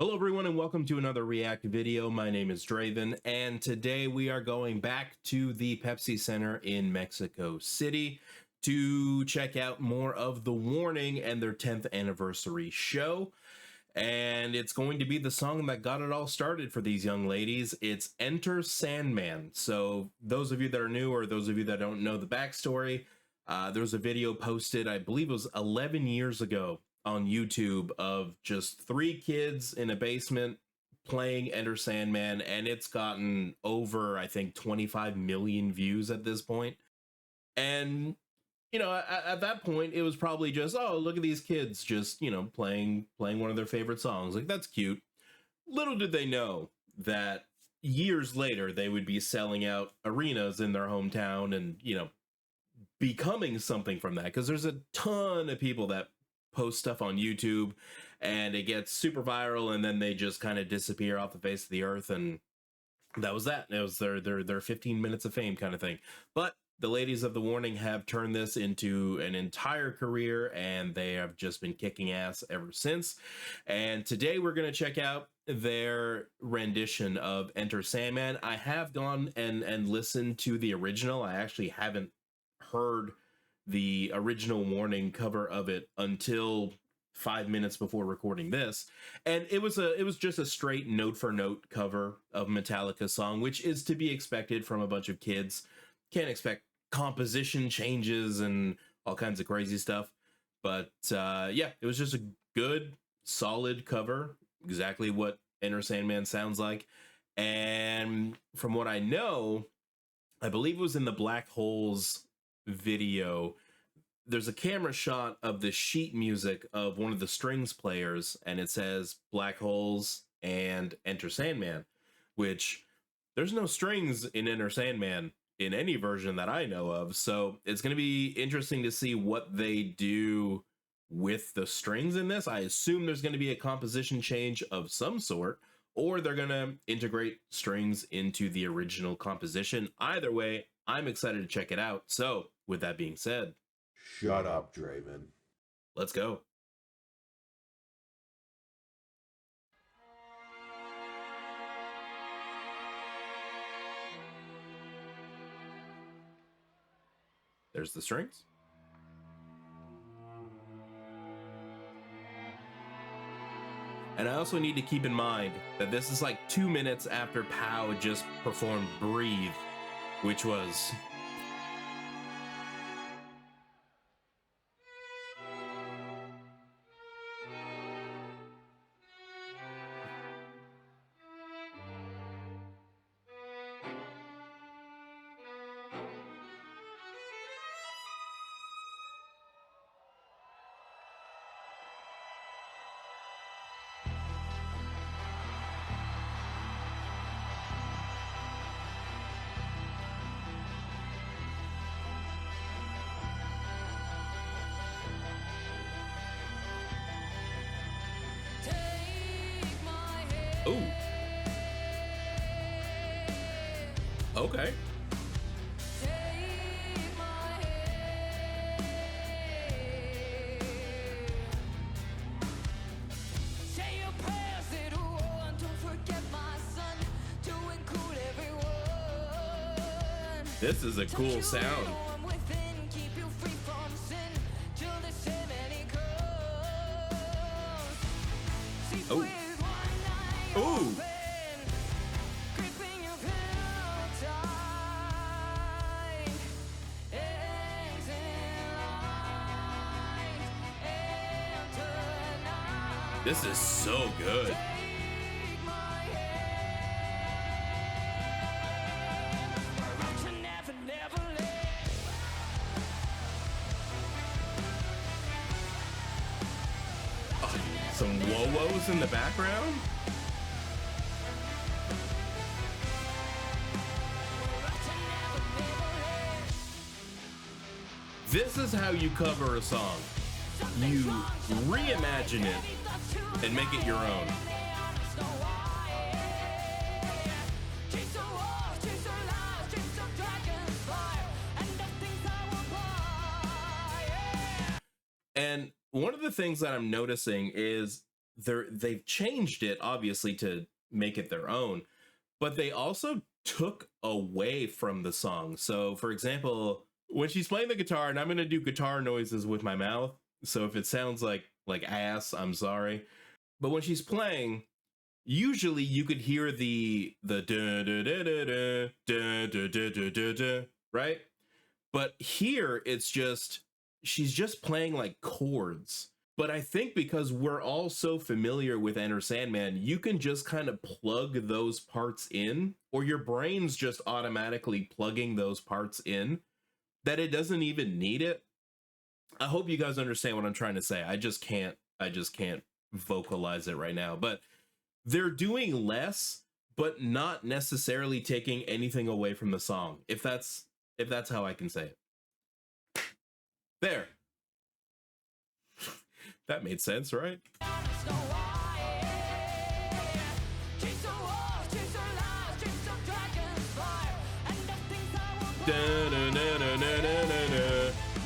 Hello everyone and welcome to another React video. My name is Draven and today we are going back to the Pepsi Center in Mexico City to check out more of The Warning and their 10th anniversary show. And it's going to be the song that got it all started for these young ladies. It's Enter Sandman. So those of you that are new or those of you that don't know the backstory, there was a video posted, I believe it was 11 years ago, on YouTube of just 3 kids in a basement playing Enter Sandman, and it's gotten over, I think, 25 million views at this point. And you know, at that point, it was probably just, oh, look at these kids just, you know, playing one of their favorite songs. Like, that's cute. Little did they know that years later they would be selling out arenas in their hometown and, you know, becoming something from that, because there's a ton of people that post stuff on YouTube and it gets super viral and then they just kind of disappear off the face of the earth, and that was that. It was their 15 minutes of fame kind of thing. But the ladies of The Warning have turned this into an entire career and they have just been kicking ass ever since. And today we're going to check out their rendition of Enter Sandman. I have gone and listened to the original. I actually haven't heard the original Warning cover of it until 5 minutes before recording this, and it was just a straight note for note cover of Metallica's song, which is to be expected from a bunch of kids. Can't expect composition changes and all kinds of crazy stuff, but yeah, it was just a good solid cover, exactly what Enter Sandman sounds like. And from what I know, I believe it was in the Black Holes video, there's a camera shot of the sheet music of one of the strings players and it says Black Holes and Enter Sandman, which there's no strings in Enter Sandman in any version that I know of. So it's going to be interesting to see what they do with the strings in this. I assume there's going to be a composition change of some sort, or they're going to integrate strings into the original composition. Either way, I'm excited to check it out. So with that being said, shut up, Draven. Let's go. There's the strings. And I also need to keep in mind that this is like 2 minutes after Pow just performed Breathe, which was... Ooh. Okay. This is a cool sound. Oh. Ooh. This is so good. Oh, some whoa-whoas in the background. This is how you cover a song. You reimagine it and make it your own. And one of the things that I'm noticing is they've changed it obviously to make it their own, but they also took away from the song. So for example, when she's playing the guitar, and I'm going to do guitar noises with my mouth, so if it sounds like ass, I'm sorry. But when she's playing, usually you could hear the da da da da da da da da da da da, right? But here it's just, she's just playing like chords. But I think because we're all so familiar with Enter Sandman, you can just kind of plug those parts in, or your brain's just automatically plugging those parts in, that it doesn't even need it. I hope you guys understand what I'm trying to say. I just can't vocalize it right now. But they're doing less, but not necessarily taking anything away from the song. If that's how I can say it. There. That made sense, right?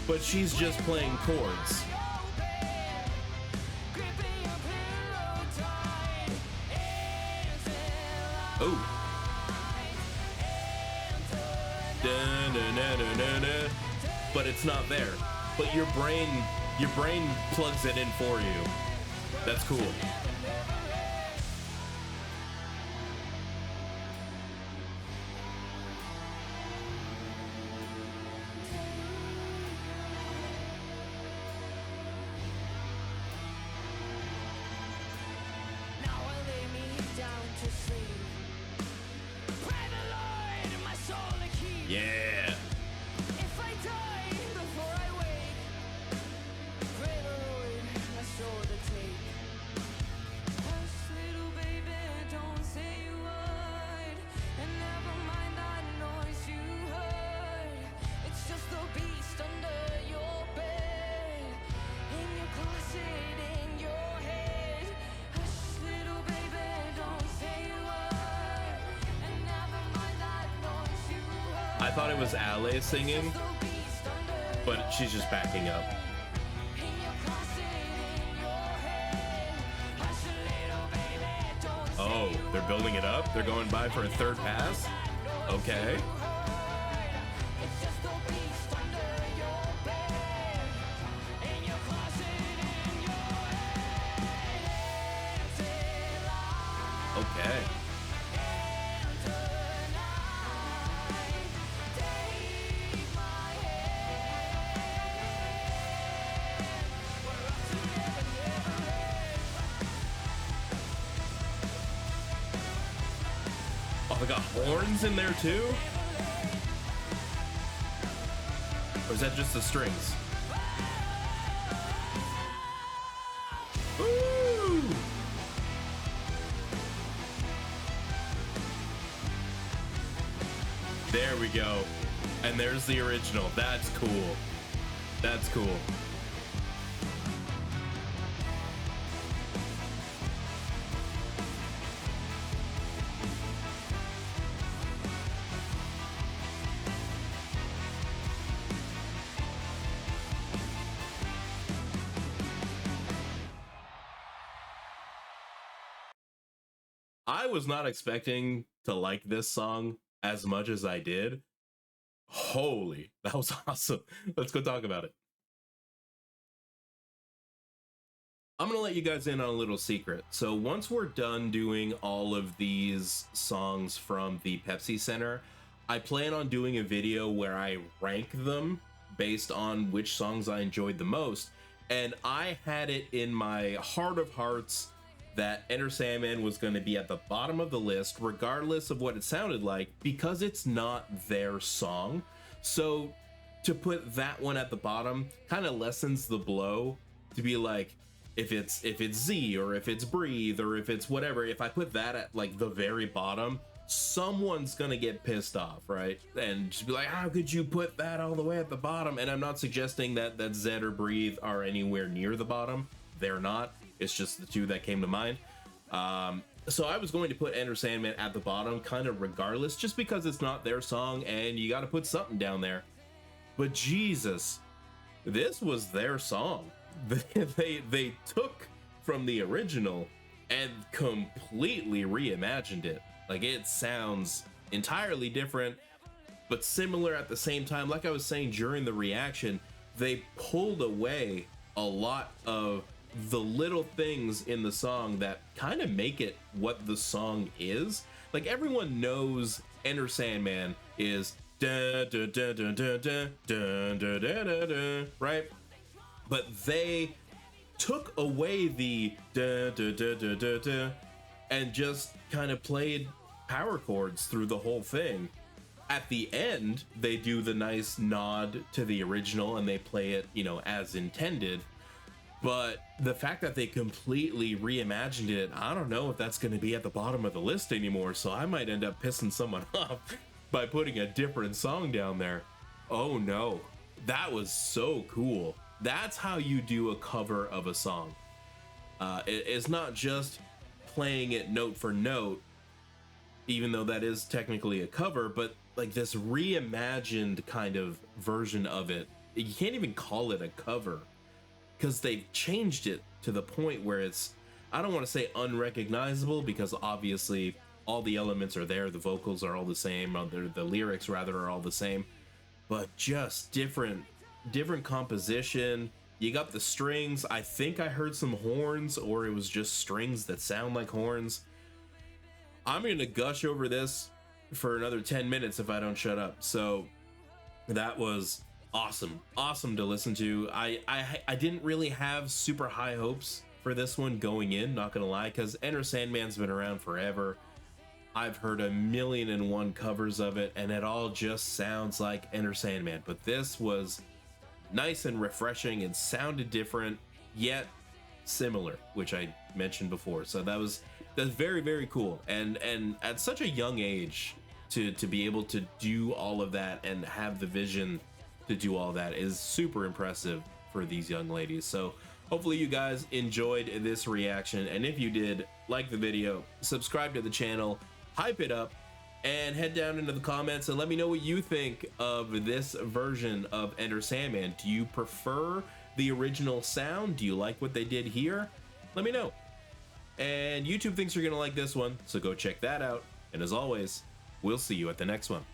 But she's just playing chords. Oh. But it's not there. But your brain plugs it in for you. That's cool. Yeah. If I die before I wake, pray the Lord my soul to take. Hush, little baby, don't say a word, and never mind that noise you heard. It's just the beast under your bed, in your closet, in your head. Hush, little baby, don't say a word, and never mind that noise you heard. I thought it was Ale singing, but she's just backing up. Oh, they're building it up? They're going by for a third pass? Okay. Okay. Oh, they got horns in there too? Or is that just the strings? Ooh! There we go. And there's the original. That's cool. That's cool. I was not expecting to like this song as much as I did. Holy, that was awesome. Let's go talk about it. I'm gonna let you guys in on a little secret. So once we're done doing all of these songs from the Pepsi Center, I plan on doing a video where I rank them based on which songs I enjoyed the most. And I had it in my heart of hearts that Enter Sandman was going to be at the bottom of the list, regardless of what it sounded like, because it's not their song. So to put that one at the bottom kind of lessens the blow, to be like, if it's Z, or if it's Breathe, or if it's whatever, if I put that at like the very bottom, someone's gonna get pissed off, right? And just be like, how could you put that all the way at the bottom? And I'm not suggesting that Zed or Breathe are anywhere near the bottom. They're not. It's just the two that came to mind. So I was going to put Enter Sandman at the bottom, kind of regardless, just because it's not their song and you got to put something down there. But Jesus, this was their song. They took from the original and completely reimagined it. Like, it sounds entirely different, but similar at the same time. Like I was saying during the reaction, they pulled away a lot of the little things in the song that kind of make it what the song is. Like, everyone knows Enter Sandman is da da da da da da da da da da, right? But they took away the da da da da da da and just kind of played power chords through the whole thing. At the end, they do the nice nod to the original and they play it, you know, as intended. But the fact that they completely reimagined it, I don't know if that's going to be at the bottom of the list anymore, so I might end up pissing someone off by putting a different song down there. Oh no, that was so cool. That's how you do a cover of a song. It's not just playing it note for note, even though that is technically a cover, but like this reimagined kind of version of it. You can't even call it a cover, because they've changed it to the point where it's, I don't want to say unrecognizable, because obviously all the elements are there, the vocals are all the same, the lyrics rather are all the same, but just different composition. You got the strings. I think I heard some horns, or it was just strings that sound like horns. I'm gonna gush over this for another 10 minutes if I don't shut up. So that was awesome to listen to. I didn't really have super high hopes for this one going in, not gonna lie, because Enter Sandman's been around forever. I've heard 1,000,001 covers of it, and it all just sounds like Enter Sandman. But this was nice and refreshing and sounded different, yet similar, which I mentioned before. So that's very, very cool. And at such a young age to be able to do all of that and have the vision to do all that is super impressive for these young ladies. So hopefully you guys enjoyed this reaction, and if you did, like the video, subscribe to the channel, hype it up, and head down into the comments and let me know what you think of this version of Enter Sandman. Do you prefer the original sound? Do you like what they did here? Let me know. And YouTube thinks you're gonna like this one, so go check that out. And as always, we'll see you at the next one.